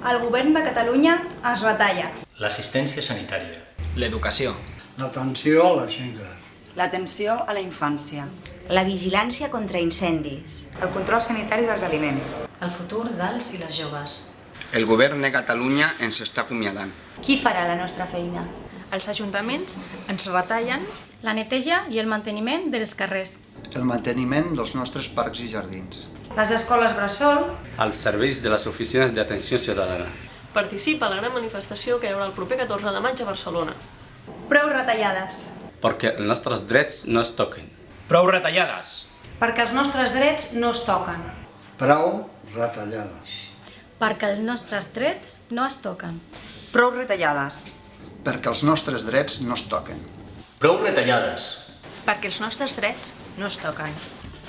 El govern de Catalunya es retalla. L'assistència sanitària. L'educació. L'atenció a la gent gran. L'atenció a la infància. La vigilància contra incendis. El control sanitari dels aliments. El futur dels i les joves. El govern de Catalunya ens està acomiadant. Qui farà la nostra feina? Els ajuntaments ens retallen la neteja i el manteniment dels carrers. El manteniment dels nostres parcs i jardins. Les escoles bressol. Els serveis de les oficines d'atenció ciutadana. Participa a la gran manifestació que hi haurà el proper 14 de maig a Barcelona. Prou retallades. Perquè els nostres drets no es toquen. Prou retallades. Perquè els nostres drets no es toquen. Prou retallades. Perquè els nostres drets no es toquen. Prou retallades. Perquè els nostres drets no es toquen. Prou retallades. perquè els nostres drets no es toquen.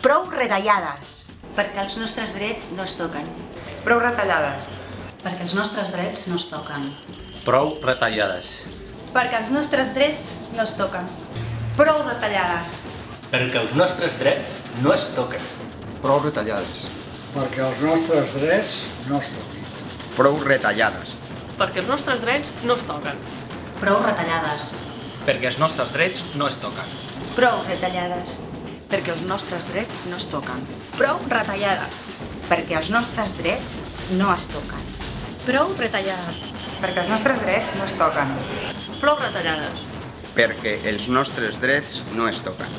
Prou retallades. Perquè els nostres drets no es toquen. Prou retallades. Perquè els nostres drets no es toquen. Prou retallades. Perquè els nostres drets no es toquen. Prou retallades. Perquè els nostres drets no es toquen. Prou retallades. Perquè els nostres drets no es toquin. Prou retallades. Perquè els nostres drets no es toquen. Prou retallades. Perquè els nostres drets no es toquen. Prou retallades. Perquè els nostres drets no es toquen. Prou retallades. Perquè els nostres drets no es toquen. Prou retallades. Perquè els nostres drets no es toquen. Prou retallades. Perquè els nostres drets no es toquen.